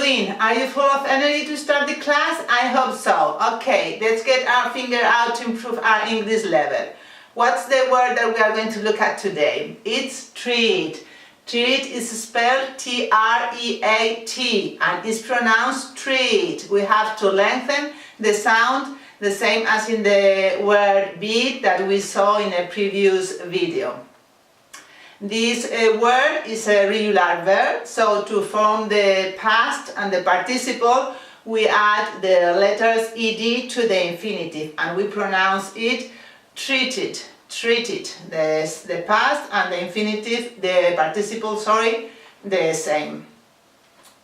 doing? Are you full of energy to start the class? I hope so. Okay, let's get our finger out to improve our English level. What's the word that we are going to look at today? It's treat. Treat is spelled T-R-E-A-T and is pronounced treat. We have to lengthen the sound the same as in the word beat that we saw in a previous video. This word is a regular verb, so to form the past and the participle, we add the letters ed to the infinitive and we pronounce it treated, treated. The past and the infinitive, the participle, the same.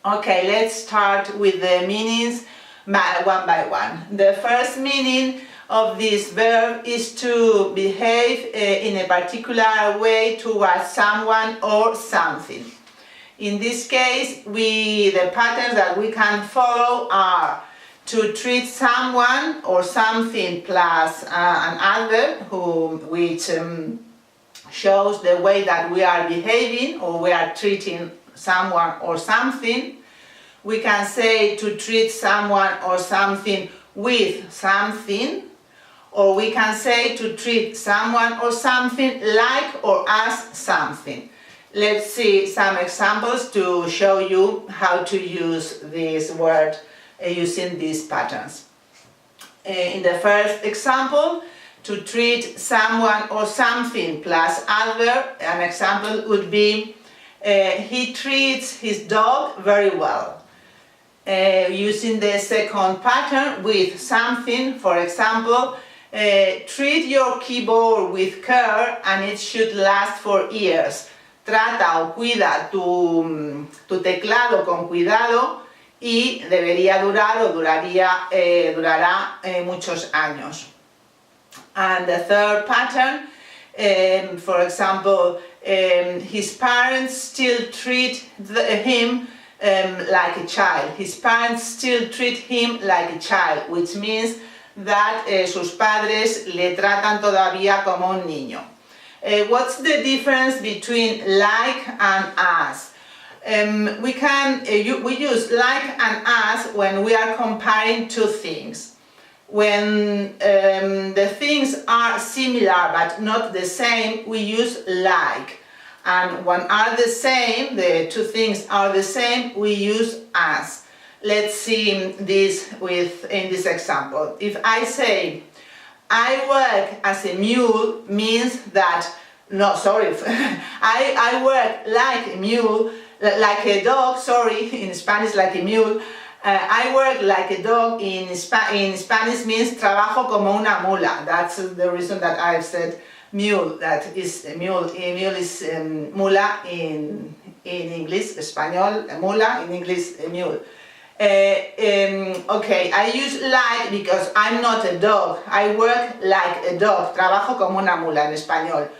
Okay, let's start with the meanings one by one. The first meaning of this verb is to behave in a particular way towards someone or something. In this case, the patterns that we can follow are to treat someone or something plus an adverb which shows the way that we are behaving or we are treating someone or something. We can say to treat someone or something with something, or we can say to treat someone or something like or as something. Let's see some examples to show you how to use this word using these patterns. In the first example, to treat someone or something plus adverb, an example would be he treats his dog very well. Using the second pattern with something, for example, treat your keyboard with care and it should last for years. Trata o cuida tu teclado con cuidado y debería durar o durará muchos años. And the third pattern, for example, his parents still treat him like a child. His parents still treat him like a child, which means that sus padres le tratan todavía como un niño. What's the difference between like and as? We use like and as when we are comparing two things. When the things are similar but not the same, we use like. And when are the same, the two things are the same, we use as. Let's see this in this example. If I say, I work as a mule, means that, I work like a mule, like a dog, in Spanish like a mule. I work like a dog in Spanish means trabajo como una mula. That's the reason that I've said mule, that is a mule. A mule is mula in English, español, mula, in English, a mule. Okay, I use like because I'm not a dog. I work like a dog. Trabajo como una mula en español.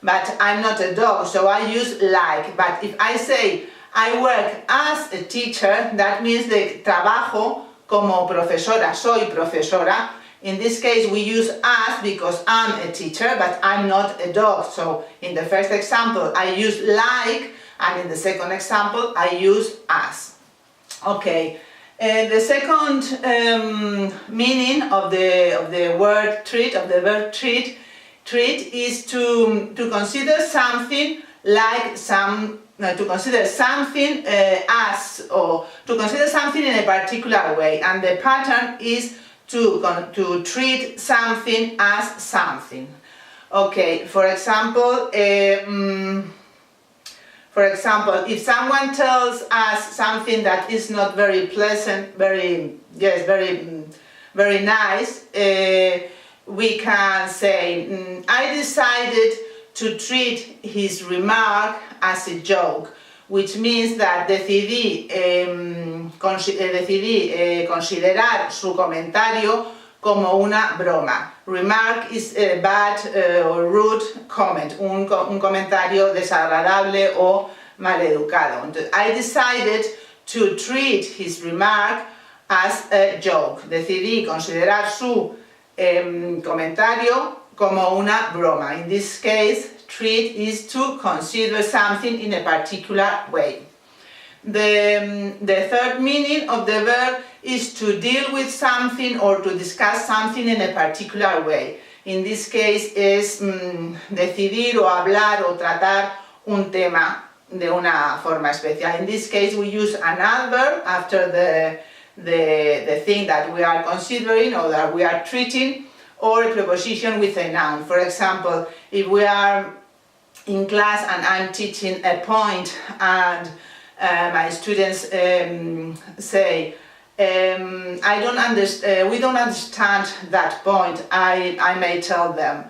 But I'm not a dog, so I use like. But if I say I work as a teacher, that means the trabajo como profesora. Soy profesora. In this case, we use as because I'm a teacher, but I'm not a dog. So in the first example, I use like, and in the second example, I use as. Okay. The second meaning of the word treat, of the verb treat, is to consider something like to consider something as, or to consider something in a particular way, and the pattern is to treat something as something. Okay, for example, if someone tells us something that is not very pleasant, very nice, we can say, I decided to treat his remark as a joke, which means that decidí considerar su comentario como una broma. Remark is a bad or rude comment, un comentario desagradable o maleducado. I decided to treat his remark as a joke. Decidí considerar su comentario como una broma. In this case, treat is to consider something in a particular way. The third meaning of the verb is to deal with something or to discuss something in a particular way. In this case es decidir o hablar o tratar un tema de una forma especial. In this case we use an adverb after the thing that we are considering or that we are treating, or a preposition with a noun. For example, if we are in class and I'm teaching a point and my students say, we don't understand that point, I may tell them,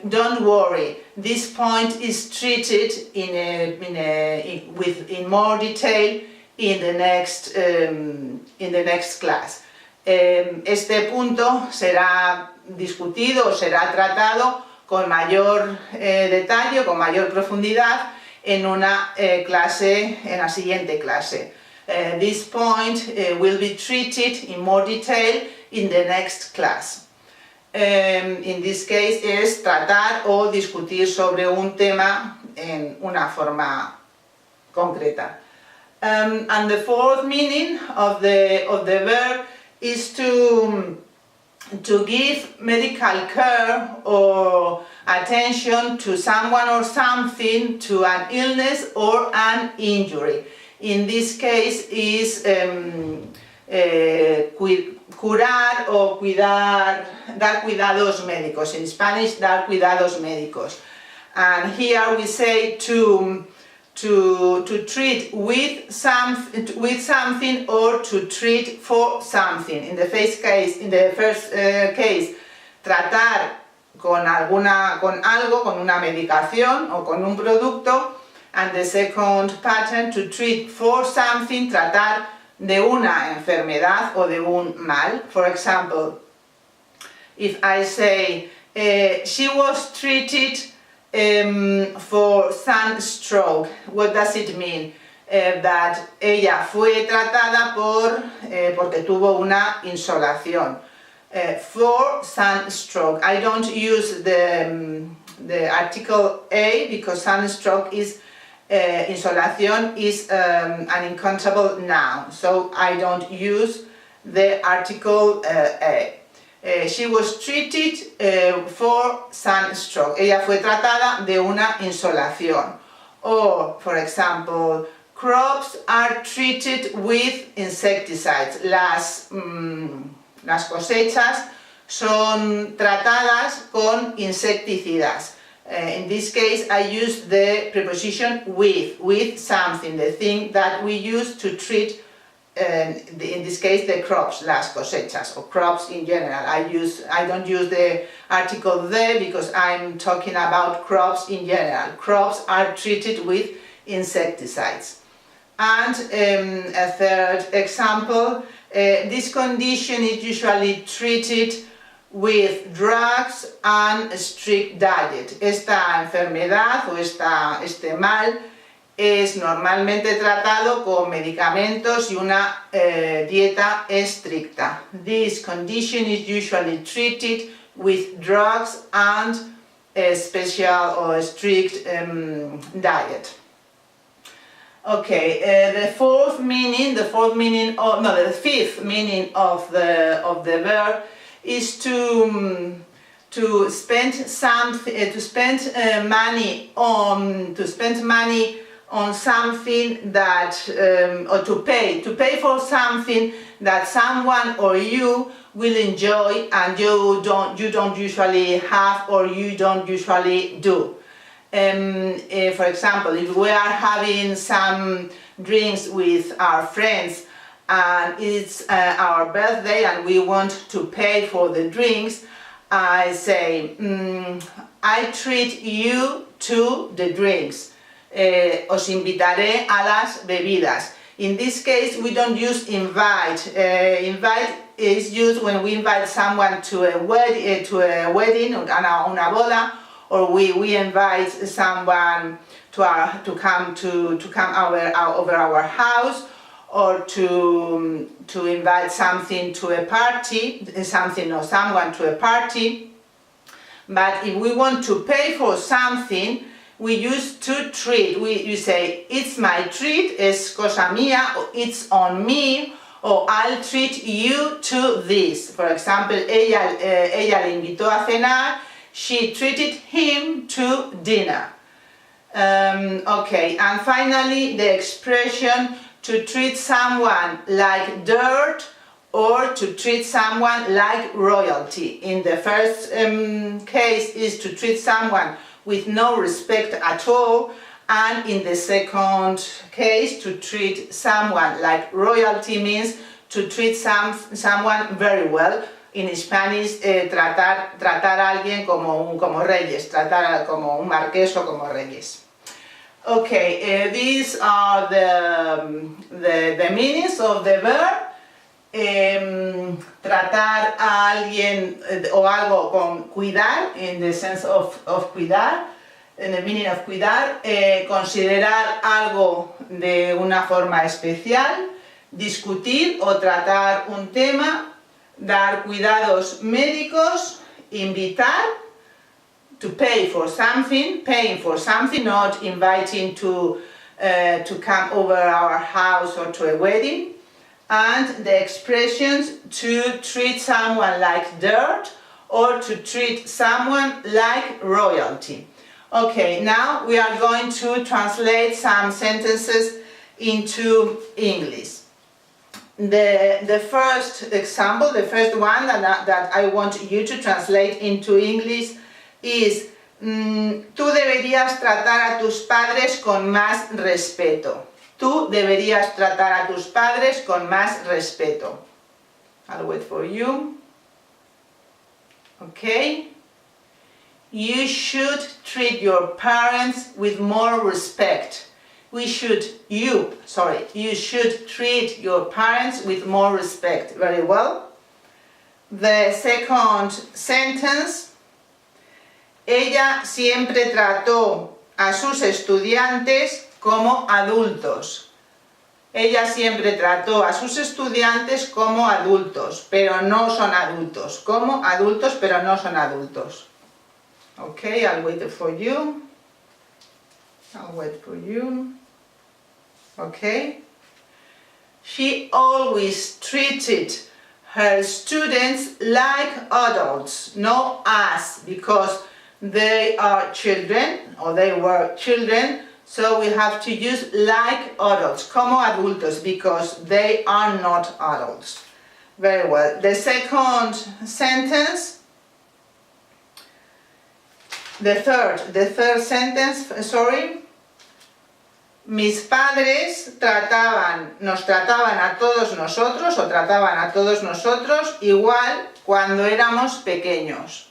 don't worry, this point is treated in more detail in the next class. Este punto será discutido o será tratado con mayor detalle, con mayor profundidad en una clase, en la siguiente clase. This point will be treated in more detail in the next class. In this case es tratar o discutir sobre un tema en una forma concreta. And the fourth meaning of the verb is to give medical care or attention to someone or something, to an illness or an injury. In this case is curar o cuidar, dar cuidados médicos. In Spanish, dar cuidados médicos. And here we say to treat with something or to treat for something. In the first case, tratar con algo, con una medicación o con un producto, and the second pattern, to treat for something, tratar de una enfermedad o de un mal. For example, if I say she was treated for sunstroke, what does it mean? That ella fue tratada porque tuvo una insolación. For sunstroke, I don't use the article a because sunstroke is insolación is an uncountable noun, so I don't use the article a. She was treated for sunstroke. Ella fue tratada de una insolación. Or, for example, crops are treated with insecticides. Las cosechas son tratadas con insecticidas. In this case, I use the preposition with something, the thing that we use to treat, in this case, the crops, las cosechas, or crops in general. I don't use the article de because I'm talking about crops in general. Crops are treated with insecticides. And a third example, this condition is usually treated with drugs and a strict diet. Esta enfermedad o este mal es normalmente tratado con medicamentos y una dieta estricta. This condition is usually treated with drugs and a special or a strict diet. Okay, the fifth meaning of the verb is to spend money on something that or to pay for something that someone or you will enjoy and you don't usually have or you don't usually do. For example, if we are having some drinks with our friends and it's our birthday and we want to pay for the drinks, I say, I treat you to the drinks. Os invitaré a las bebidas. In this case, we don't use invite. Invite is used when we invite someone to a wedding, una boda, or we invite someone to come over our house, or to invite something to a party, something or someone to a party. But if we want to pay for something, we use to treat. You say, it's my treat, es cosa mía, or it's on me, or I'll treat you to this. For example, ella le invitó a cenar, she treated him to dinner. Okay, and finally the expression to treat someone like dirt or to treat someone like royalty. In the first case is to treat someone with no respect at all, and in the second case to treat someone like royalty means to treat someone very well. In Spanish, tratar a alguien como reyes, tratar como un marqués o como reyes. Okay, these are the meanings of the verb. Tratar a alguien o algo con cuidar, in the sense of cuidar, in the meaning of cuidar, considerar algo de una forma especial, discutir o tratar un tema, dar cuidados médicos, invitar, to pay for something, paying for something, not inviting to come over our house or to a wedding, and the expressions to treat someone like dirt or to treat someone like royalty. Okay, now we are going to translate some sentences into English. The first example, the first one that I want you to translate into English is tú deberías tratar a tus padres con más respeto. Tú deberías tratar a tus padres con más respeto. I'll wait for you. Okay. You should treat your parents with more respect. You should treat your parents with more respect. Very well. The second sentence. Ella siempre trató a sus estudiantes como adultos. Ella siempre trató a sus estudiantes como adultos, pero no son adultos. Como adultos, pero no son adultos. Okay, I'll wait for you. Okay. She always treated her students like adults, not us, because they are children, or they were children, so we have to use like adults, como adultos, because they are not adults. Very well. The second sentence, the third sentence, mis padres nos trataban a todos nosotros, o trataban a todos nosotros igual cuando éramos pequeños.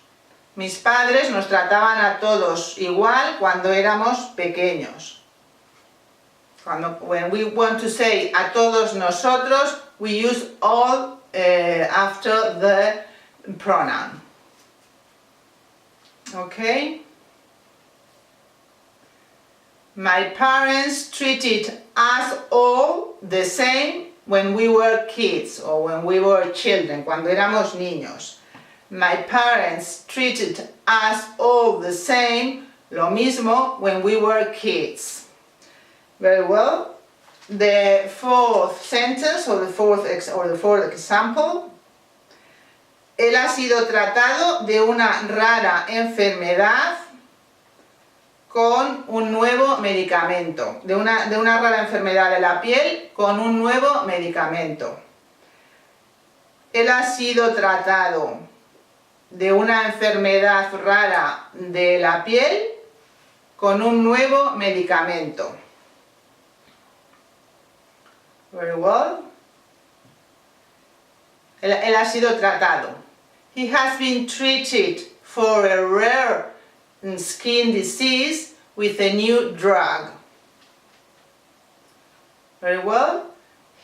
Mis padres nos trataban a todos igual cuando éramos pequeños. When we want to say a todos nosotros, we use all after the pronoun. Okay? My parents treated us all the same when we were kids, or when we were children, cuando éramos niños. My parents treated us all the same, lo mismo, when we were kids. Very well. The fourth sentence, or the fourth example. Él ha sido tratado de una rara enfermedad con un nuevo medicamento. De una rara enfermedad de la piel con un nuevo medicamento. Él ha sido tratado de una enfermedad rara de la piel con un nuevo medicamento. Very well. Él ha sido tratado. He has been treated for a rare skin disease with a new drug. Very well.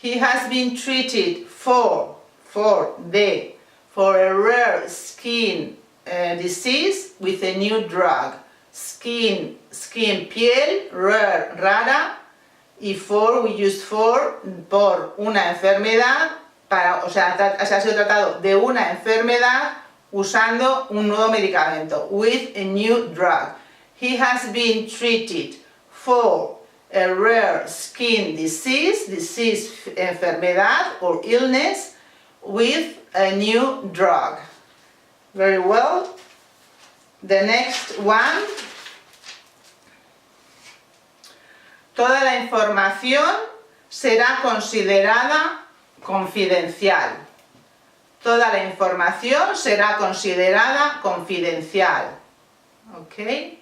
He has been treated for a rare skin disease with a new drug. Skin, piel, rare, rara, y we use por una enfermedad, ha sido tratado de una enfermedad usando un nuevo medicamento, with a new drug. He has been treated for a rare skin disease, enfermedad or illness, with a new drug. Very well. The next one. Toda la información será considerada confidencial. Toda la información será considerada confidencial. Okay?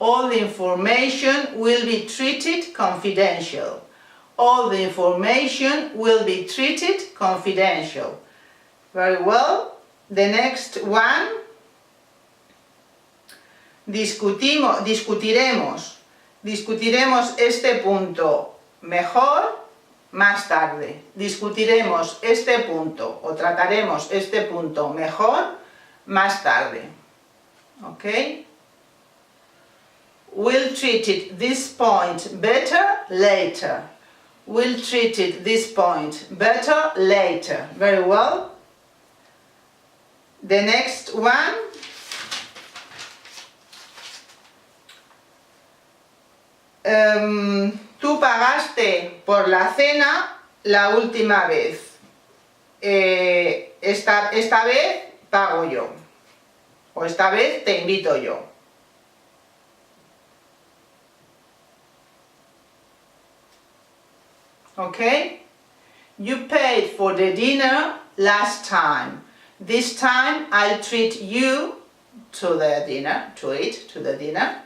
All the information will be treated confidential. All the information will be treated confidential. Very well. The next one. Discutiremos este punto mejor más tarde. Discutiremos este punto o trataremos este punto mejor más tarde. Okay? We'll treat this point better later. We'll treat this point better later. Very well. The next one. Tú pagaste por la cena la última vez. Esta vez pago yo. O esta vez te invito yo. Okay? You paid for the dinner last time. This time I'll treat you to the dinner, to the dinner.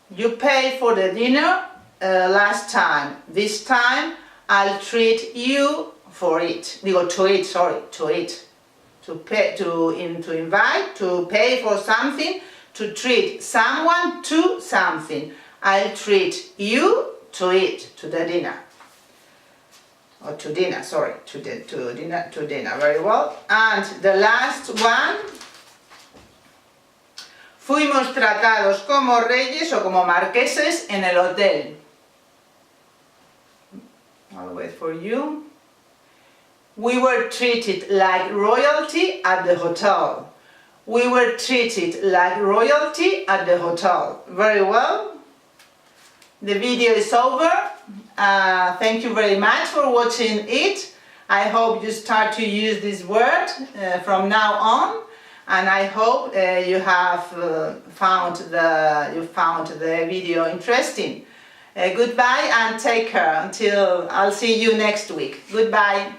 You paid for the dinner last time. This time I'll treat you for it. To it. To pay, to invite, to pay for something, to treat someone to something. I'll treat you to it, to the dinner. Or to dinner, to dinner. Very well. And the last one. Fuimos tratados como reyes o como marqueses en el hotel. I'll wait for you. We were treated like royalty at the hotel. We were treated like royalty at the hotel. Very well. The video is over. Thank you very much for watching it. I hope you start to use this word from now on. And I hope you have found the video interesting. Goodbye and take care until I'll see you next week. Goodbye.